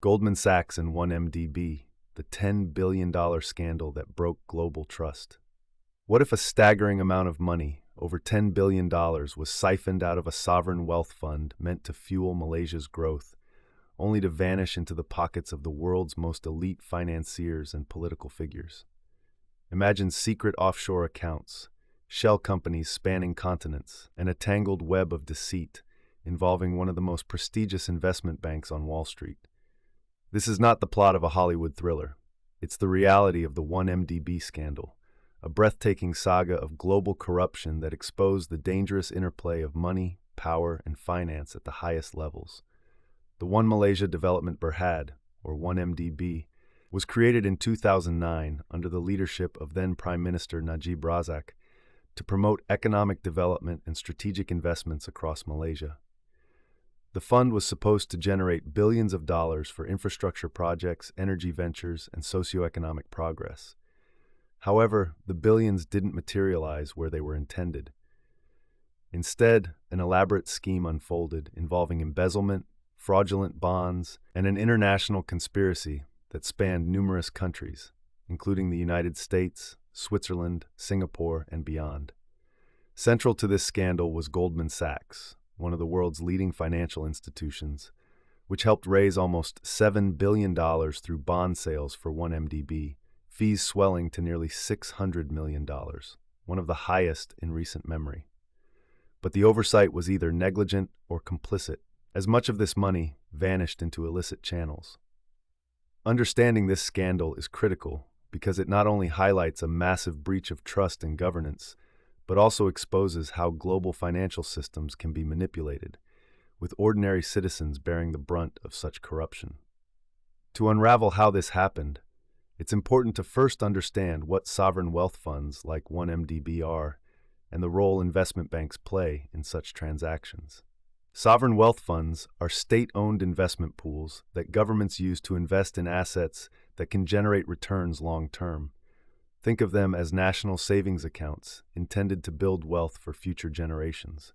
Goldman Sachs and 1MDB, the $10 billion scandal that broke global trust. What if a staggering amount of money, over $10 billion, was siphoned out of a sovereign wealth fund meant to fuel Malaysia's growth, only to vanish into the pockets of the world's most elite financiers and political figures? Imagine secret offshore accounts, shell companies spanning continents, and a tangled web of deceit involving one of the most prestigious investment banks on Wall Street. This is not the plot of a Hollywood thriller. It's the reality of the 1MDB scandal, a breathtaking saga of global corruption that exposed the dangerous interplay of money, power, and finance at the highest levels. The One Malaysia Development Berhad, or 1MDB, was created in 2009 under the leadership of then Prime Minister Najib Razak to promote economic development and strategic investments across Malaysia. The fund was supposed to generate billions of dollars for infrastructure projects, energy ventures, and socioeconomic progress. However, the billions didn't materialize where they were intended. Instead, an elaborate scheme unfolded involving embezzlement, fraudulent bonds, and an international conspiracy that spanned numerous countries, including the United States, Switzerland, Singapore, and beyond. Central to this scandal was Goldman Sachs, one of the world's leading financial institutions, which helped raise almost $7 billion through bond sales for 1MDB, fees swelling to nearly $600 million, one of the highest in recent memory. But the oversight was either negligent or complicit, as much of this money vanished into illicit channels. Understanding this scandal is critical because it not only highlights a massive breach of trust and governance, but also exposes how global financial systems can be manipulated, with ordinary citizens bearing the brunt of such corruption. To unravel how this happened, it's important to first understand what sovereign wealth funds like 1MDB are and the role investment banks play in such transactions. Sovereign wealth funds are state-owned investment pools that governments use to invest in assets that can generate returns long-term. Think of them as national savings accounts intended to build wealth for future generations.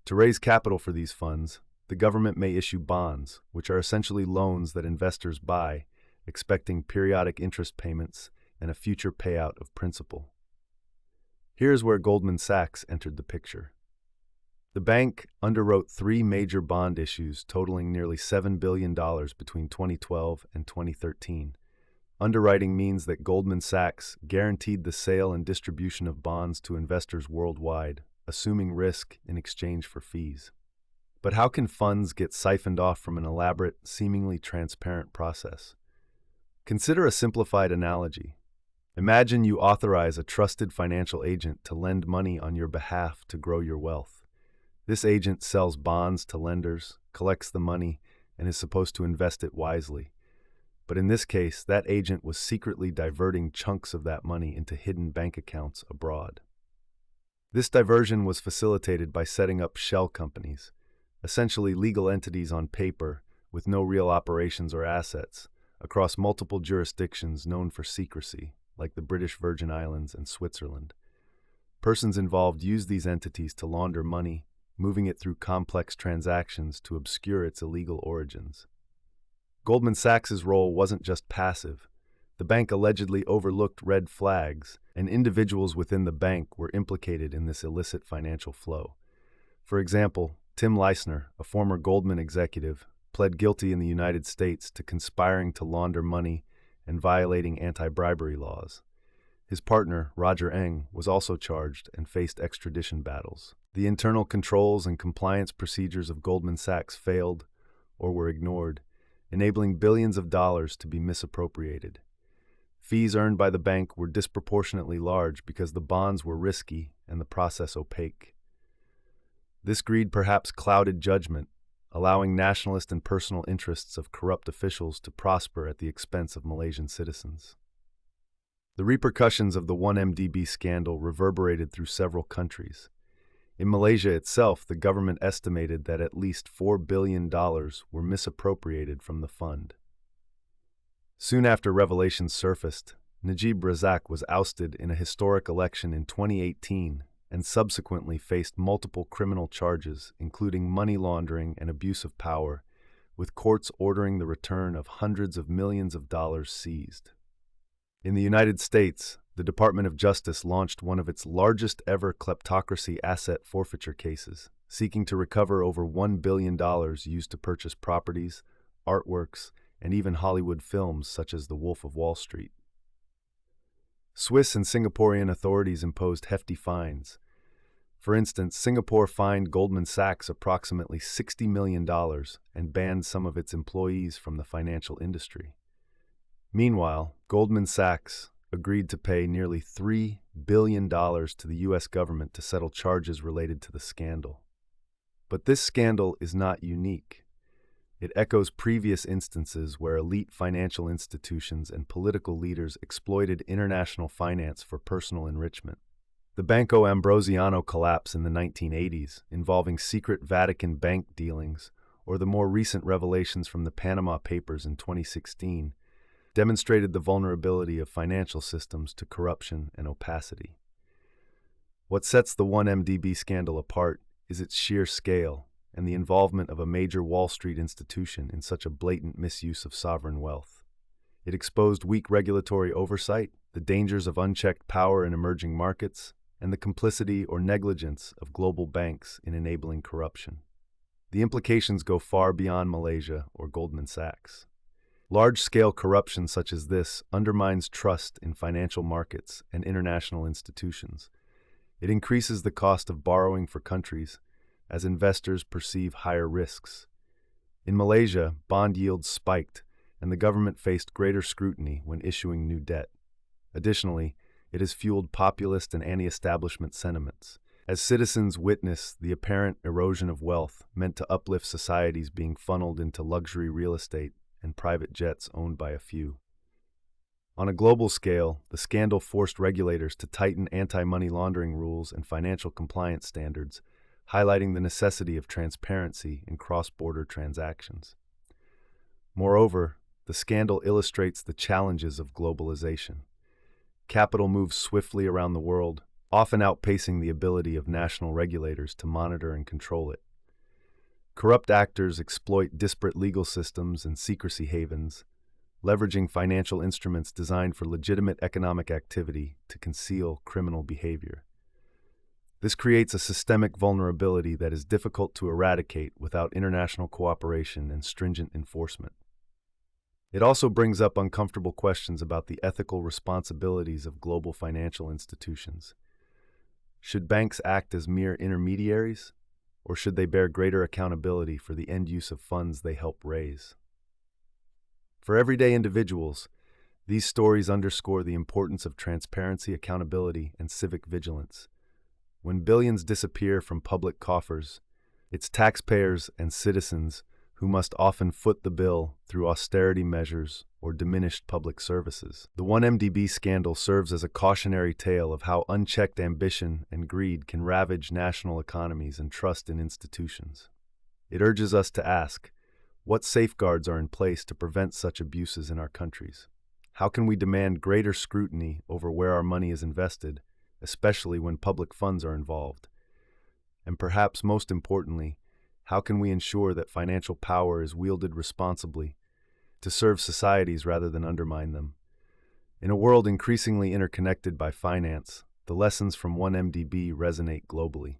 To raise capital for these funds, the government may issue bonds, which are essentially loans that investors buy, expecting periodic interest payments and a future payout of principal. Here's where Goldman Sachs entered the picture. The bank underwrote 3 major bond issues totaling nearly $7 billion between 2012 and 2013. Underwriting means that Goldman Sachs guaranteed the sale and distribution of bonds to investors worldwide, assuming risk in exchange for fees. But how can funds get siphoned off from an elaborate, seemingly transparent process? Consider a simplified analogy. Imagine you authorize a trusted financial agent to lend money on your behalf to grow your wealth. This agent sells bonds to lenders, collects the money, and is supposed to invest it wisely. But in this case, that agent was secretly diverting chunks of that money into hidden bank accounts abroad. This diversion was facilitated by setting up shell companies, essentially legal entities on paper with no real operations or assets, across multiple jurisdictions known for secrecy, like the British Virgin Islands and Switzerland. Persons involved used these entities to launder money, moving it through complex transactions to obscure its illegal origins. Goldman Sachs's role wasn't just passive. The bank allegedly overlooked red flags, and individuals within the bank were implicated in this illicit financial flow. For example, Tim Leissner, a former Goldman executive, pled guilty in the United States to conspiring to launder money and violating anti-bribery laws. His partner, Roger Ng, was also charged and faced extradition battles. The internal controls and compliance procedures of Goldman Sachs failed or were ignored, enabling billions of dollars to be misappropriated. Fees earned by the bank were disproportionately large because the bonds were risky and the process opaque. This greed perhaps clouded judgment, allowing nationalist and personal interests of corrupt officials to prosper at the expense of Malaysian citizens. The repercussions of the 1MDB scandal reverberated through several countries. In Malaysia itself, the government estimated that at least $4 billion were misappropriated from the fund. Soon after revelations surfaced, Najib Razak was ousted in a historic election in 2018 and subsequently faced multiple criminal charges, including money laundering and abuse of power, with courts ordering the return of hundreds of millions of dollars seized. In the United States, the Department of Justice launched one of its largest ever kleptocracy asset forfeiture cases, seeking to recover over $1 billion used to purchase properties, artworks, and even Hollywood films such as The Wolf of Wall Street. Swiss and Singaporean authorities imposed hefty fines. For instance, Singapore fined Goldman Sachs approximately $60 million and banned some of its employees from the financial industry. Meanwhile, Goldman Sachs agreed to pay nearly $3 billion to the U.S. government to settle charges related to the scandal. But this scandal is not unique. It echoes previous instances where elite financial institutions and political leaders exploited international finance for personal enrichment. The Banco Ambrosiano collapse in the 1980s, involving secret Vatican bank dealings, or the more recent revelations from the Panama Papers in 2016, demonstrated the vulnerability of financial systems to corruption and opacity. What sets the 1MDB scandal apart is its sheer scale and the involvement of a major Wall Street institution in such a blatant misuse of sovereign wealth. It exposed weak regulatory oversight, the dangers of unchecked power in emerging markets, and the complicity or negligence of global banks in enabling corruption. The implications go far beyond Malaysia or Goldman Sachs. Large-scale corruption such as this undermines trust in financial markets and international institutions. It increases the cost of borrowing for countries as investors perceive higher risks. In Malaysia, bond yields spiked, and the government faced greater scrutiny when issuing new debt. Additionally, it has fueled populist and anti-establishment sentiments, as citizens witness the apparent erosion of wealth meant to uplift societies being funneled into luxury real estate and private jets owned by a few. On a global scale, the scandal forced regulators to tighten anti-money laundering rules and financial compliance standards, highlighting the necessity of transparency in cross-border transactions. Moreover, the scandal illustrates the challenges of globalization. Capital moves swiftly around the world, often outpacing the ability of national regulators to monitor and control it. Corrupt actors exploit disparate legal systems and secrecy havens, leveraging financial instruments designed for legitimate economic activity to conceal criminal behavior. This creates a systemic vulnerability that is difficult to eradicate without international cooperation and stringent enforcement. It also brings up uncomfortable questions about the ethical responsibilities of global financial institutions. Should banks act as mere intermediaries, or should they bear greater accountability for the end use of funds they help raise? For everyday individuals, these stories underscore the importance of transparency, accountability, and civic vigilance. When billions disappear from public coffers, it's taxpayers and citizens who must often foot the bill through austerity measures or diminished public services. The 1MDB scandal serves as a cautionary tale of how unchecked ambition and greed can ravage national economies and trust in institutions. It urges us to ask, what safeguards are in place to prevent such abuses in our countries? How can we demand greater scrutiny over where our money is invested, especially when public funds are involved? And perhaps most importantly, how can we ensure that financial power is wielded responsibly to serve societies rather than undermine them? In a world increasingly interconnected by finance, the lessons from 1MDB resonate globally.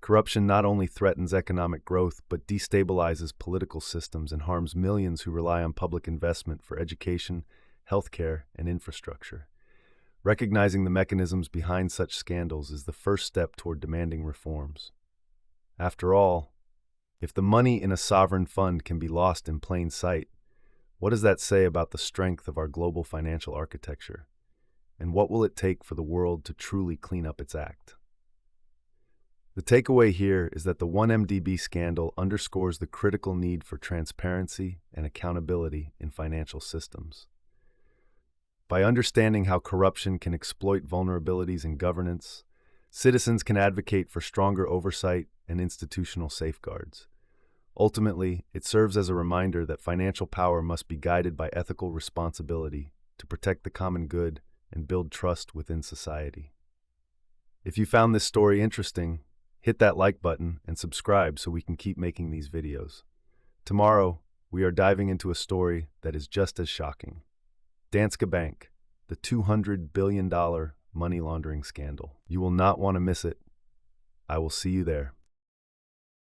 Corruption not only threatens economic growth but destabilizes political systems and harms millions who rely on public investment for education, healthcare, and infrastructure. Recognizing the mechanisms behind such scandals is the first step toward demanding reforms. After all, if the money in a sovereign fund can be lost in plain sight, what does that say about the strength of our global financial architecture? And what will it take for the world to truly clean up its act? The takeaway here is that the 1MDB scandal underscores the critical need for transparency and accountability in financial systems. By understanding how corruption can exploit vulnerabilities in governance, citizens can advocate for stronger oversight and institutional safeguards. Ultimately, it serves as a reminder that financial power must be guided by ethical responsibility to protect the common good and build trust within society. If you found this story interesting, hit that like button and subscribe so we can keep making these videos. Tomorrow, we are diving into a story that is just as shocking. Danske Bank, the $200 billion money laundering scandal. You will not want to miss it. I will see you there.